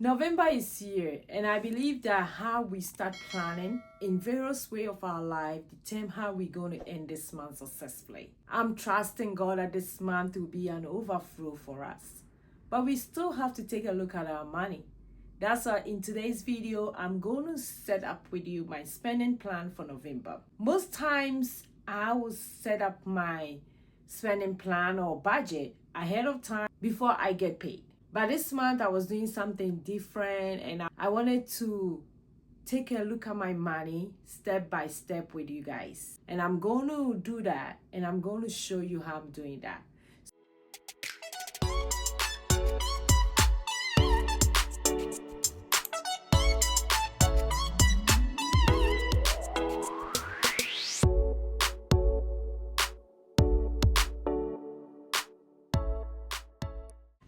November is here, and I believe that how we start planning in various way of our life determine how we're going to end this month successfully. I'm trusting God that this month will be an overflow for us, but we still have to take a look at our money. That's why in today's video, I'm going to set up with you my spending plan for November. Most times, I will set up my spending plan or budget ahead of time before I get paid. But this month I was doing something different, and I wanted to take a look at my money step by step with you guys. And I'm going to do that, and I'm going to show you how I'm doing that.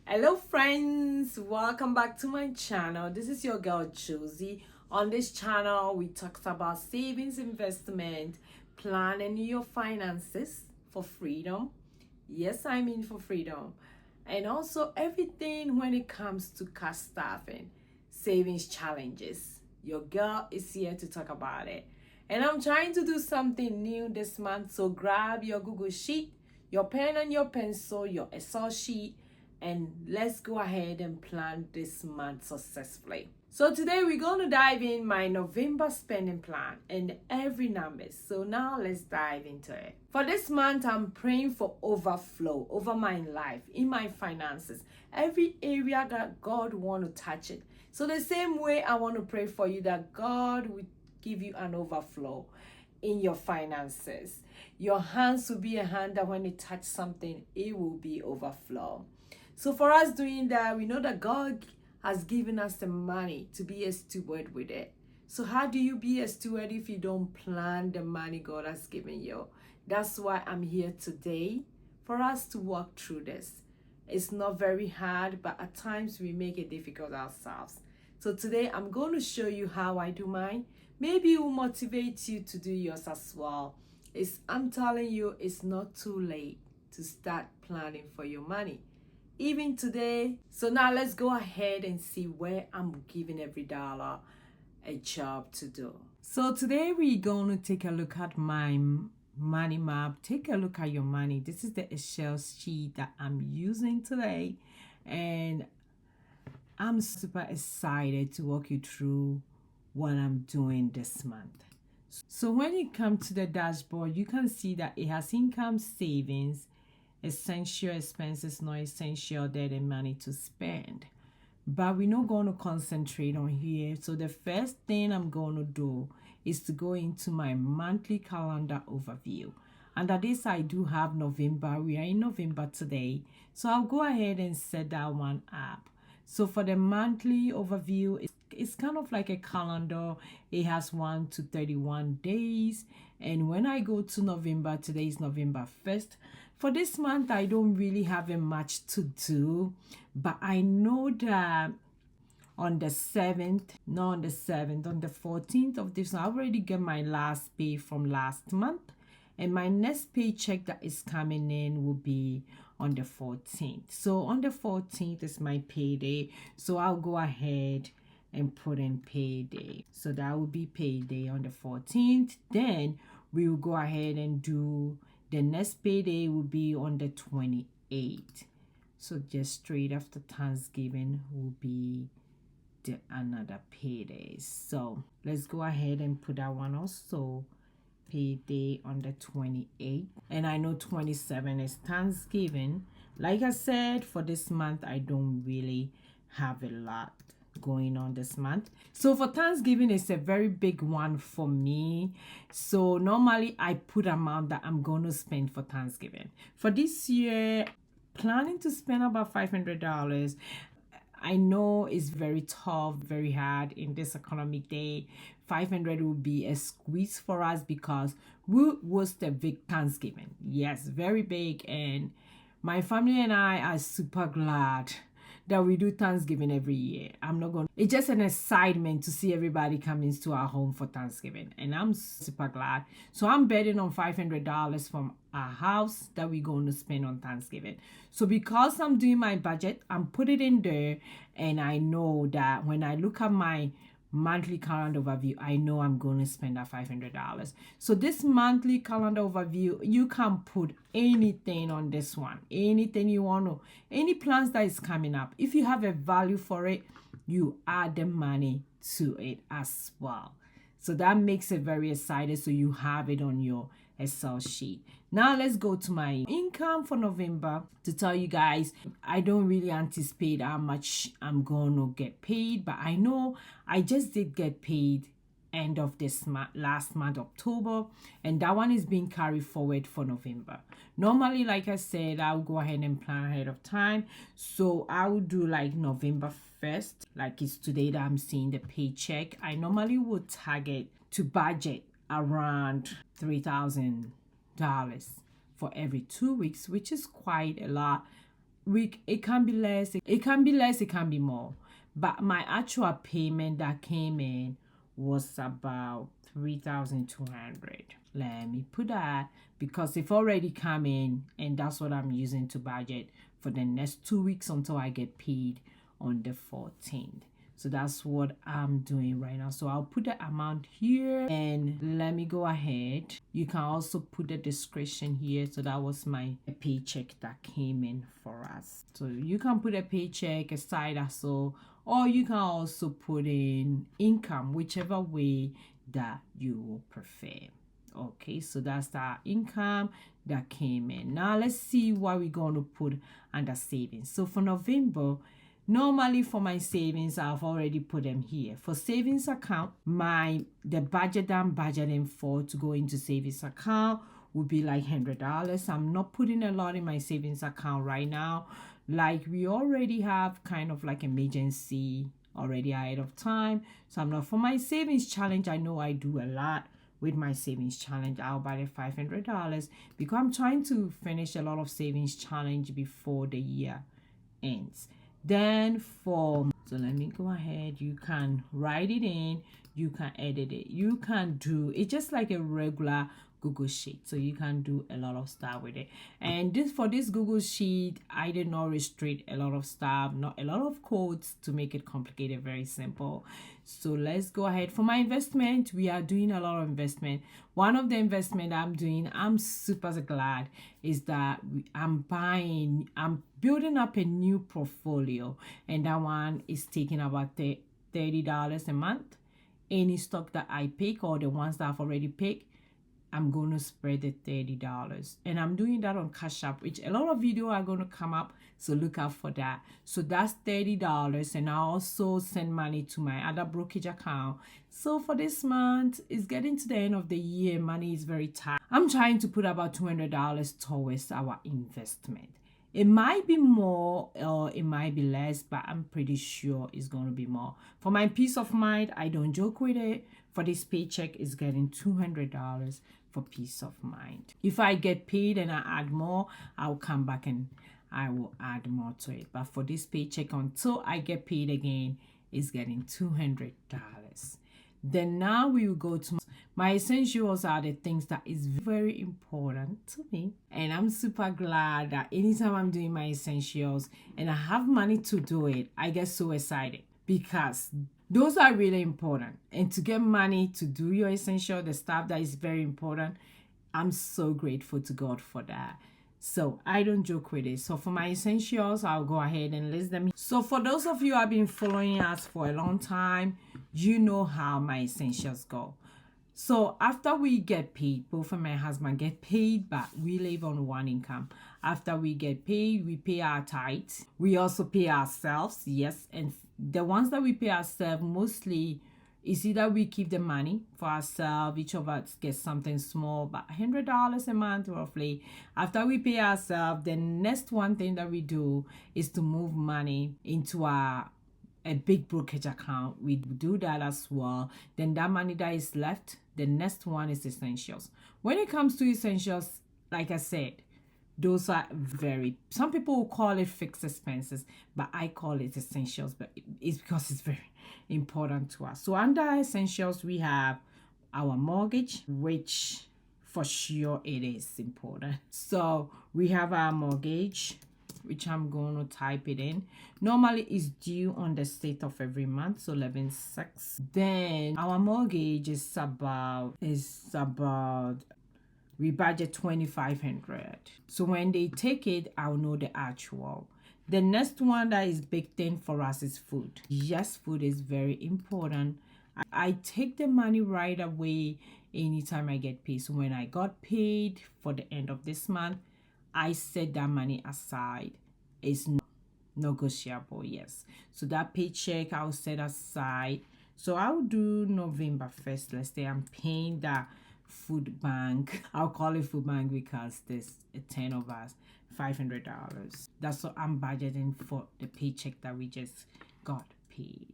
Hello friends, welcome back to my channel. This is your girl Josie. On this channel we talk about savings, investment, planning your finances for freedom. Yes, I mean for freedom. And also everything when it comes to cash staffing, savings challenges. Your girl is here to talk about it. And I'm trying to do something new this month, so grab your Google Sheet, your pen and your pencil, your Excel sheet, and let's go ahead and plan this month successfully. So today we're going to dive in my November spending plan and every number. So now let's dive into it. For this month, I'm praying for overflow over my life, in my finances, every area that God want to touch it. So the same way I want to pray for you that God will give you an overflow in your finances. Your hands will be a hand that when it touch something, it will be overflow. So for us doing that, we know that God has given us the money to be a steward with it. So how do you be a steward if you don't plan the money God has given you? That's why I'm here today, for us to walk through this. It's not very hard, but at times we make it difficult ourselves. So today I'm going to show you how I do mine. Maybe it will motivate you to do yours as well. I'm telling you, it's not too late to start planning for your money. Even today. So now let's go ahead and see where I'm giving every dollar a job to do. So today we're going to take a look at my money map. Take a look at your money. This is the Excel sheet that I'm using today, and I'm super excited to walk you through what I'm doing this month. So when you come to the dashboard, you can see that it has income, savings, essential expenses, not essential debt, and money to spend. But we're not going to concentrate on here. So the first thing I'm going to do is to go into my monthly calendar overview. Under this, I do have November. We are in November today. So I'll go ahead and set that one up. So for the monthly overview, it's kind of like a calendar. It has 1 to 31 days. And when I go to November, today is November 1st. For this month, I don't really have much to do, but I know that on the 7th, not on the 7th, on the 14th of this, I already get my last pay from last month, and my next paycheck that is coming in will be on the 14th. So on the 14th is my payday, so I'll go ahead and put in payday. So that will be payday on the 14th. Then we will go ahead and do the next payday will be on the 28th. So just straight after Thanksgiving will be another payday. So let's go ahead and put that one also. Payday on the 28th. And I know 27 is Thanksgiving. Like I said, for this month, I don't really have a lot going on this month. So for Thanksgiving, it's a very big one for me. So normally I put amount that I'm going to spend for Thanksgiving. For this year, planning to spend about $500. I know it's very tough, very hard in this economic day. 500 will be a squeeze for us because we host a big Thanksgiving. Yes, very big. And my family and I are super glad that we do Thanksgiving every year. It's just an excitement to see everybody coming to our home for Thanksgiving. And I'm super glad. So I'm betting on $500 from our house that we're going to spend on Thanksgiving. So because I'm doing my budget, I'm putting it in there. And I know that when I look at my monthly calendar overview, I know I'm going to spend that $500. So this monthly calendar overview, you can put anything on this one, anything you want to, any plans that is coming up. If you have a value for it, you add the money to it as well. So that makes it very exciting. So you have it on your Excel sheet. Now let's go to my income for November to tell you guys. I don't really anticipate how much I'm going to get paid, but I know I just did get paid end of this last month, October, and that one is being carried forward for November. Normally, like I said, I'll go ahead and plan ahead of time. So I will do like November 1st, like it's today that I'm seeing the paycheck. I normally would target to budget around $3,000 for every 2 weeks, which is quite a lot. It can be less, it can be more. But my actual payment that came in was about $3,200. Let me put that because it's already come in, and that's what I'm using to budget for the next 2 weeks until I get paid on the 14th. So that's what I'm doing right now. So I'll put the amount here and let me go ahead. You can also put the description here. So that was my paycheck that came in for us. So you can put a paycheck, a side hustle, or you can also put in income, whichever way that you prefer. Okay, so that's the income that came in. Now let's see what we're going to put under savings. So for November, normally for my savings, I've already put them here. For savings account, the budget that I'm budgeting for to go into savings account would be like $100. I'm not putting a lot in my savings account right now. Like we already have kind of like emergency already ahead of time. So I'm not, for my savings challenge, I know I do a lot with my savings challenge. I'll buy $500 because I'm trying to finish a lot of savings challenge before the year ends. Then so let me go ahead. You can write it in, you can edit it, you can do it just like a regular Google Sheet. So you can do a lot of stuff with it. And for this Google Sheet, I did not restrict a lot of stuff, not a lot of codes to make it complicated, very simple. So let's go ahead. For my investment, we are doing a lot of investment. One of the investment I'm doing, I'm super glad, is that I'm building up a new portfolio, and that one is taking about $30 a month. Any stock that I pick or the ones that I've already picked, I'm going to spread the $30. And I'm doing that on Cash App, which a lot of videos are going to come up. So look out for that. So that's $30. And I also send money to my other brokerage account. So for this month, it's getting to the end of the year. Money is very tight. I'm trying to put about $200 towards our investment. It might be more or it might be less, but I'm pretty sure it's going to be more. For my peace of mind, I don't joke with it. For this paycheck, is getting $200 for peace of mind. If I get paid and I add more, I'll come back and I will add more to it. But for this paycheck, until I get paid again, is getting $200. Then now we will go to my essentials. Are the things that is very important to me, and I'm super glad that anytime I'm doing my essentials and I have money to do it, I get so excited because those are really important. And to get money to do your essential, the stuff that is very important, I'm so grateful to God for that. So I don't joke with it. So for my essentials, I'll go ahead and list them. So for those of you who have been following us for a long time, you know how my essentials go. So after we get paid, both of my husband get paid, but we live on one income. After we get paid, we pay our tithes. We also pay ourselves, yes. And the ones that we pay ourselves, mostly is either we keep the money for ourselves, each of us gets something small, but $100 a month roughly. After we pay ourselves, the next one thing that we do is to move money into a big brokerage account. We do that as well. Then that money that is left, the next one is essentials. When it comes to essentials, like I said, Those are some people will call it fixed expenses, but I call it essentials, but it's because it's very important to us. So under essentials, we have our mortgage, which for sure it is important. So we have our mortgage, which I'm going to type it in. Normally it's due on the 6th of every month, so 11/6. Then our mortgage is about we budget 2,500. So when they take it, I'll know the actual. The next one that is big thing for us is food. Yes, food is very important. I take the money right away anytime I get paid. So when I got paid for the end of this month, I set that money aside. It's negotiable, yes. So that paycheck I'll set aside. So I'll do November 1st. Let's say I'm paying that food bank. I'll call it food bank because there's 10 of us, $500. That's what I'm budgeting for the paycheck that we just got paid.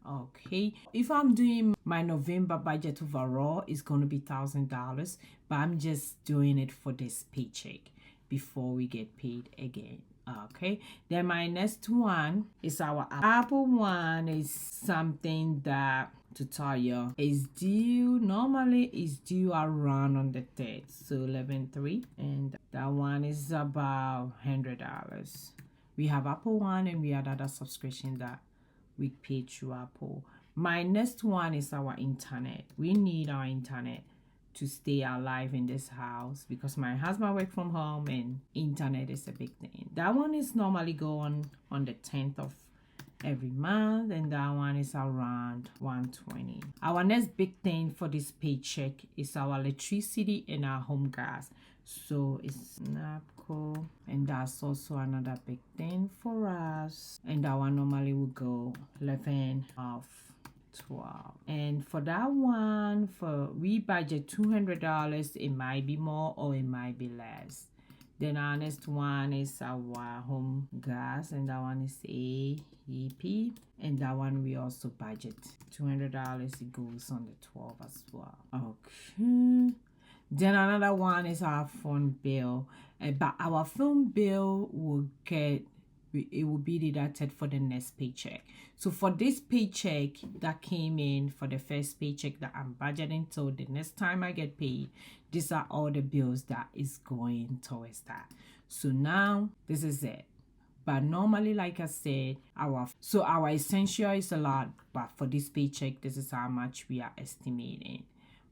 Okay, if I'm doing my November budget overall, it's going to be $1,000, but I'm just doing it for this paycheck before we get paid again. Okay, then my next one is our Apple one. Is something that, to tell you, is due, normally is due around on the 3rd, so 11/3, and that one is about $100. We have Apple One and we have other subscription that we pay through Apple. My next one is our internet. We need our internet to stay alive in this house because my husband works from home and internet is a big thing. That one is normally going on the 10th of every month, and that one is around $120. Our next big thing for this paycheck is our electricity and our home gas. So it's NAPCO, and that's also another big thing for us. And that one normally will go 11 of 12. And for that one, we budget $200. It might be more or it might be less. Then our next one is our home gas, and that one is AEP, and that one we also budget $200. It goes on the 12 as well. Okay. Then another one is our phone bill, but our phone bill will be deducted for the next paycheck. So for this paycheck that came in, for the first paycheck that I'm budgeting, so the next time I get paid, these are all the bills that is going towards that. So now this is it. But normally, like I said, our essential is a lot, but for this paycheck, this is how much we are estimating,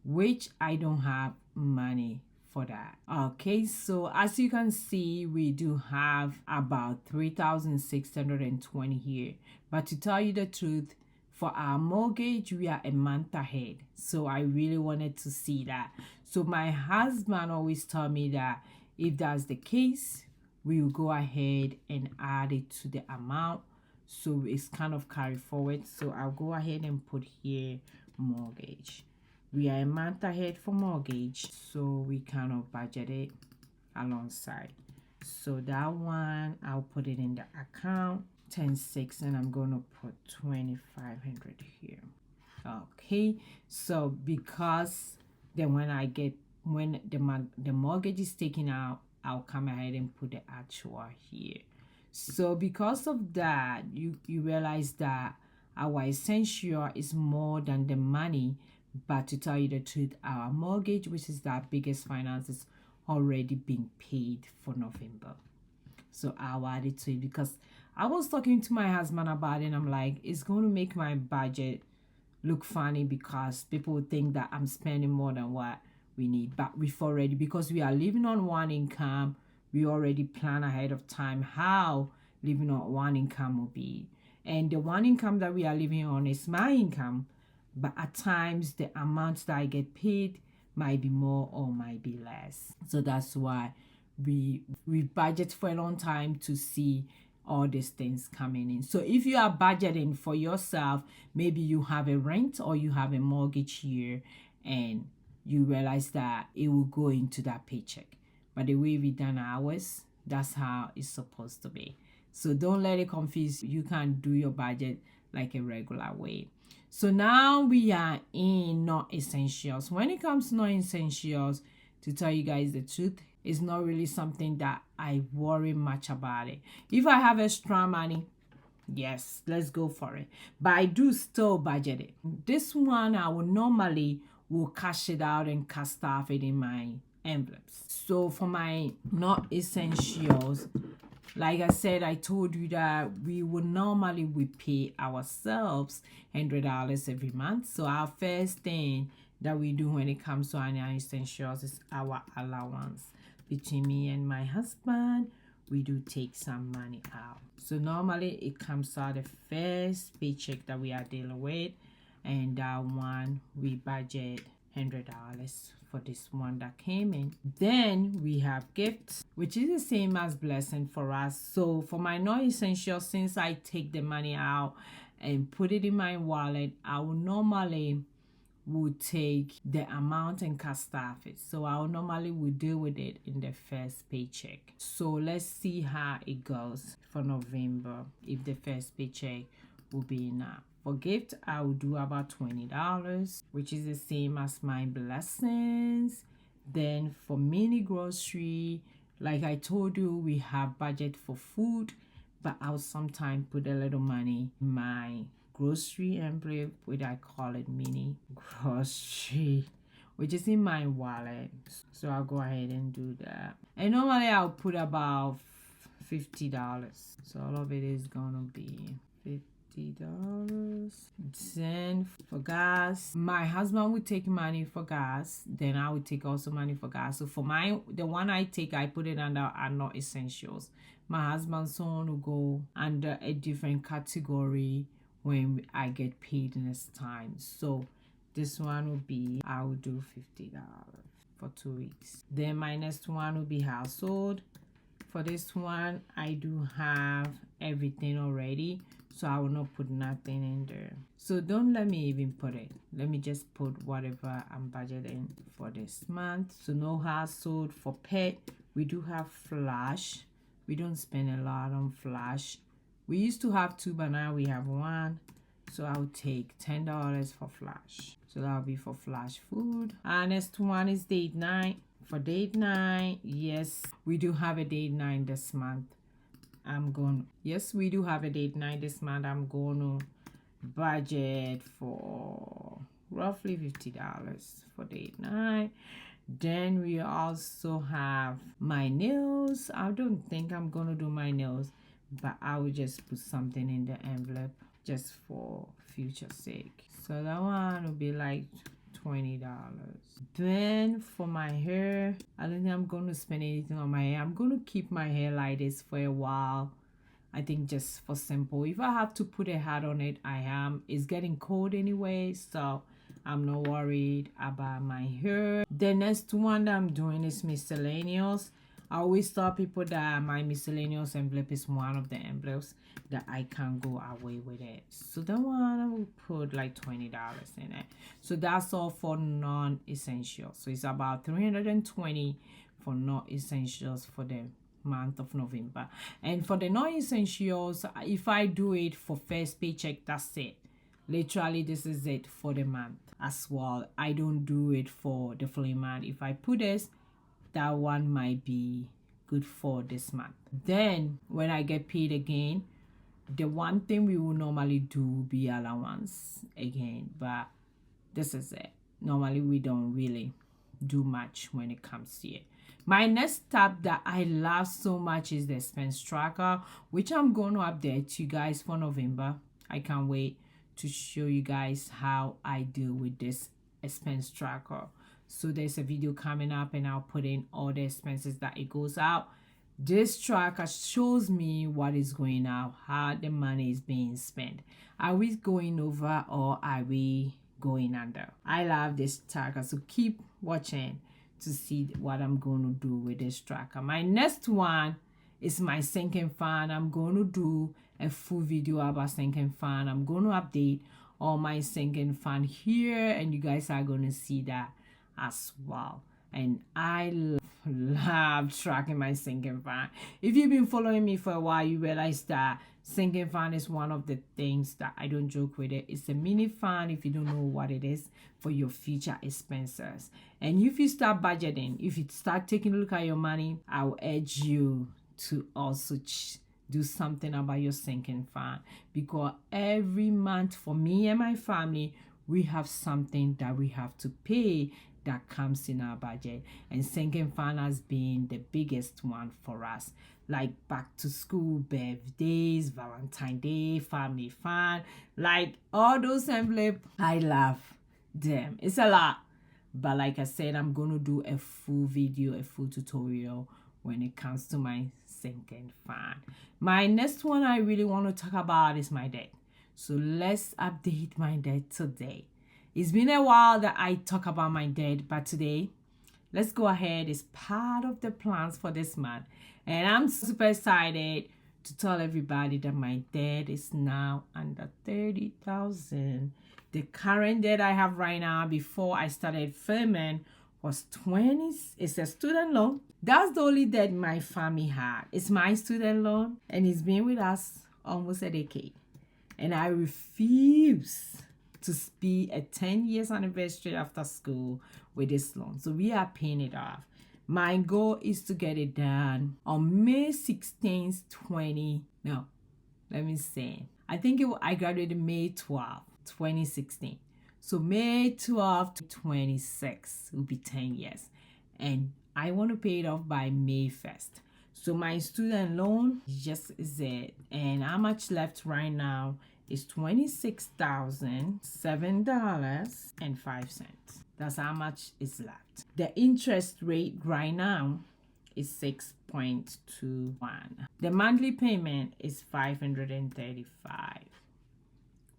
which I don't have money for that. Okay, so as you can see, we do have about 3,620 here. But to tell you the truth, for our mortgage, we are a month ahead. So I really wanted to see that. So my husband always told me that if that's the case, we will go ahead and add it to the amount. So it's kind of carry forward. So I'll go ahead and put here mortgage. We are a month ahead for mortgage, so we kind of budget it alongside. So that one, I'll put it in the account, 10/6, and I'm going to put 2,500 here. Okay, so because then when the mortgage is taken out, I'll come ahead and put the actual here. So because of that, you realize that our essential is more than the money. But to tell you the truth, our mortgage, which is our biggest finance, is already been paid for November. So I'll add it to it because I was talking to my husband about it, and I'm like, it's going to make my budget look funny because people would think that I'm spending more than what we need. But we've already, because we are living on one income, we already plan ahead of time how living on one income will be. And the one income that we are living on is my income. But at times, the amounts that I get paid might be more or might be less. So that's why we budget for a long time to see all these things coming in. So if you are budgeting for yourself, maybe you have a rent or you have a mortgage here, and you realize that it will go into that paycheck. But the way we done ours, that's how it's supposed to be. So don't let it confuse you. You can't do your budget like a regular way. So now we are in non-essentials. When it comes to non-essentials, to tell you guys the truth, it's not really something that I worry much about it. If I have extra money, yes, let's go for it. But I do still budget it. This one, I will normally will cash it out and cast off it in my envelopes. So for my not essentials, like I said, I told you that we pay ourselves $100 every month. So our first thing that we do when it comes to our essentials is our allowance. Between me and my husband, we do take some money out. So normally it comes out the first paycheck that we are dealing with, and that one we budget $100 for this one that came in. Then we have gifts, which is the same as blessing for us. So for my non-essential, since I take the money out and put it in my wallet, I will normally would take the amount and cast off it. So I normally would deal with it in the first paycheck. So let's see how it goes for November, if the first paycheck will be enough. For gift, I will do about $20, which is the same as my blessings. Then for mini grocery, like I told you, we have budget for food, but I'll sometimes put a little money in my grocery envelope, which I call it mini grocery, which is in my wallet. So I'll go ahead and do that. And normally I'll put about $50. So all of it is gonna be $50. Then for gas, my husband would take money for gas. Then I would take also money for gas. So for the one I take, I put it under are not essentials. My husband's one will go under a different category when I get paid next time. So this one will be, I will do $50 for 2 weeks. Then my next one will be household. For this one, I do have everything already, so I will not put nothing in there. So don't let me even put it. Let me just put whatever I'm budgeting for this month. So no household. For pet, we do have Flash. We don't spend a lot on Flash. We used to have 2, but now we have 1. So I'll take $10 for Flash. So that'll be for Flash food. Next one is date night. For date night, yes, we do have a date night this month. We do have a date night this month. I'm going to budget for roughly $50 for date night. Then we also have my nails. I don't think I'm going to do my nails, but I will just put something in the envelope just for future sake. So that one will be like $20. Then for my hair, I don't think I'm going to spend anything on my hair. I'm going to keep my hair like this for a while. I think just for simple. If I have to put a hat on it, I am. It's getting cold anyway, so I'm not worried about my hair. The next one that I'm doing is miscellaneous. I always tell people that my miscellaneous envelope is one of the envelopes that I can go away with it. So that one I will put like $20 in it. So that's all for non-essentials. So it's about $320 for non-essentials for the month of November. And for the non-essentials, if I do it for first paycheck, that's it. Literally, this is it for the month as well. I don't do it for the full month. If I put this, that one might be good for this month. Then when I get paid again, the one thing we will normally do will be allowance again, but this is it. Normally we don't really do much when it comes to it. My next tab that I love so much is the expense tracker, which I'm going to update to you guys for November. I can't wait to show you guys how I deal with this expense tracker. So there's a video coming up and I'll put in all the expenses that it goes out. This tracker shows me what is going out, how the money is being spent. Are we going over or are we going under? I love this tracker, so keep watching to see what I'm going to do with this tracker. My next one is my sinking fund. I'm going to do a full video about sinking fund. I'm going to update all my sinking fund here and you guys are going to see that as well. and I love tracking my sinking fund. If you've been following me for a while, you realize that sinking fund is one of the things that I don't joke with it. It's a mini fund, if you don't know what it is, for your future expenses. And if you start budgeting, if you start taking a look at your money, I will urge you to also do something about your sinking fund, because every month for me and my family, we have something that we have to pay that comes in our budget, and sinking fund has been the biggest one for us, like back to school, birthdays, Valentine's Day, family fun, like all those envelopes. I love them. It's a lot, but like I said, I'm gonna do a full video, a full tutorial when it comes to my sinking fund. My next one I really want to talk about is my debt. So let's update my debt today. It's been a while that I talk about my debt, but today, let's go ahead. It's part of the plans for this month. And I'm super excited to tell everybody that my debt is now under $30,000. The current debt I have right now, before I started filming, was 20. It's a student loan. That's the only debt my family had. It's my student loan, and it's been with us almost a decade. And I refuse to be a 10 years anniversary after school with this loan. So we are paying it off. My goal is to get it done on May 16th, I graduated May 12th, 2016. So May 12th, 26 will be 10 years. And I want to pay it off by May 1st. So my student loan just is it. And how much left right now is $26,007.05. That's how much is left. The interest rate right now is 6.21. The monthly payment is $535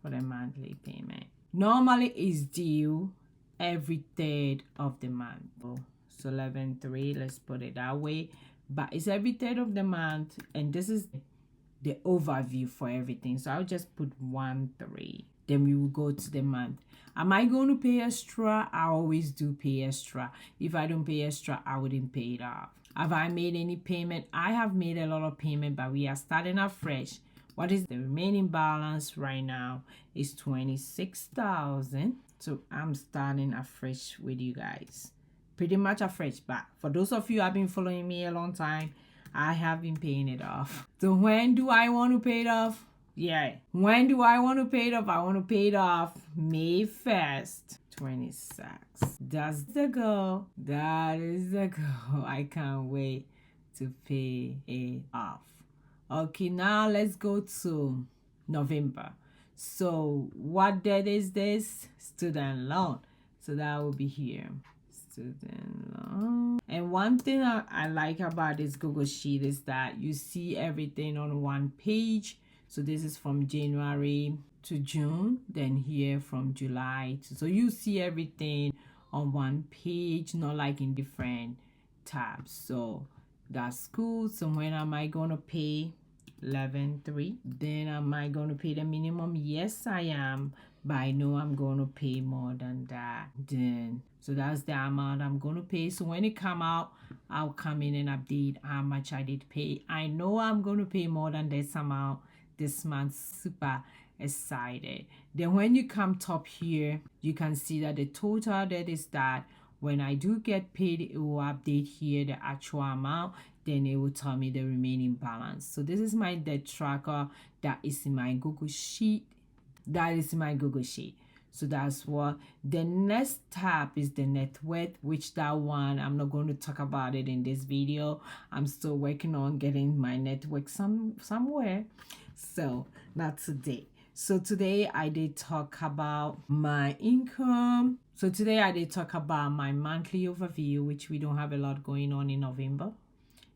for the monthly payment. Normally it's due every third of the month. So 11/3, let's put it that way. But it's every third of the month, and this is the overview for everything. So I'll just put 1/3. Then we will go to the month. Am I going to pay extra? I always do pay extra. If I don't pay extra, I wouldn't pay it off. Have I made any payment? I have made a lot of payment, but we are starting afresh. What is the remaining balance right now is $26,000. So I'm starting afresh with you guys. Pretty much afresh, but for those of you who have been following me a long time, I have been paying it off. So when do I want to pay it off? When do I want to pay it off? I want to pay it off May 1st, 26. That's the goal. That is the goal. I can't wait to pay it off. Okay, now let's go to November. So what debt is this? Student loan. So that will be here. Student loan. And one thing I like about this Google Sheet is that you see everything on one page. So this is from January to June, then here from July to, so you see everything on one page, not like in different tabs. So that's cool. So when am I going to pay? 11/3. Then am I going to pay the minimum? Yes, I am, but I know I'm going to pay more than that. Then so that's the amount I'm going to pay. So when it come out, I'll come in and update how much I did pay. I know I'm going to pay more than this amount this month. Super excited. Then when you come top here, you can see that the total debt is that. When I do get paid, it will update here the actual amount. Then it will tell me the remaining balance. So this is my debt tracker that is in my Google Sheet. So that's what the next tab is, the net worth, which that one I'm not going to talk about it in this video. I'm still working on getting my net worth somewhere. So not today. So today I did talk about my income. So today I did talk about my monthly overview, which we don't have a lot going on in November.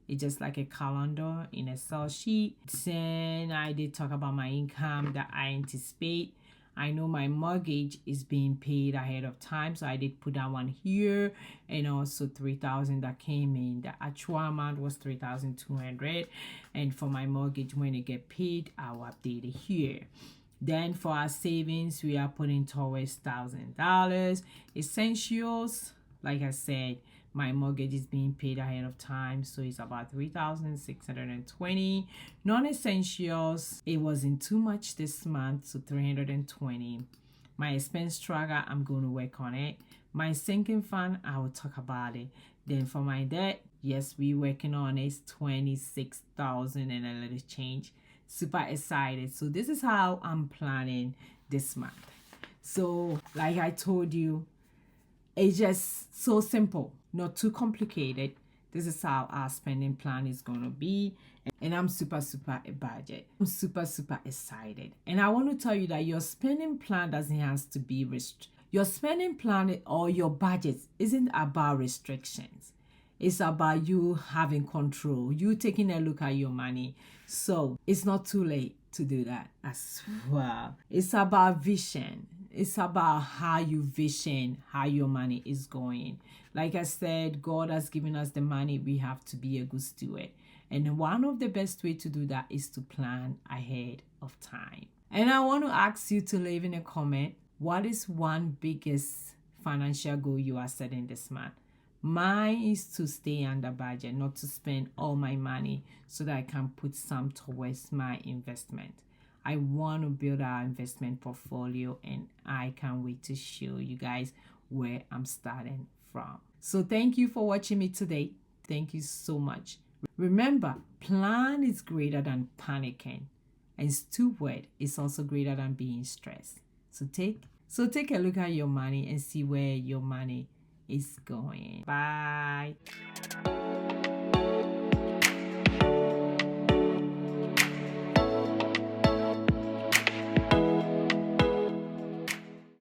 It's just like a calendar in a Excel sheet. Then I did talk about my income that I anticipate. I know my mortgage is being paid ahead of time, so I did put that one here, and also $3,000 that came in. The actual amount was $3,200, and for my mortgage, when it get paid, I'll update it here. Then for our savings, we are putting towards $1,000 essentials. Like I said, My mortgage is being paid ahead of time, so it's about 3,620. Non-essentials, it wasn't too much this month, so 320. My expense tracker, I'm going to work on it. My sinking fund, I will talk about it. Then for my debt, yes, we working on it. 26,000 and a little change. Super excited. So this is how I'm planning this month. So like I told you, it's just so simple, not too complicated. This is how our spending plan is going to be. And I'm super a budget. I'm super excited. And I want to tell you that your spending plan doesn't have to be your spending plan or your budget isn't about restrictions. It's about you having control, you taking a look at your money. So it's not too late to do that as well. It's about vision. It's about how you vision how your money is going. Like I said, God has given us the money. We have to be a good steward. And one of the best way to do that is to plan ahead of time. And I want to ask you to leave in a comment, what is one biggest financial goal you are setting this month? Mine is to stay under budget, not to spend all my money, so that I can put some towards my investment. I want to build our investment portfolio, and I can't wait to show you guys where I'm starting from. So thank you for watching me today. Thank you so much. Remember, plan is greater than panicking, and steward is also greater than being stressed. So take a look at your money and see where your money is going. Bye.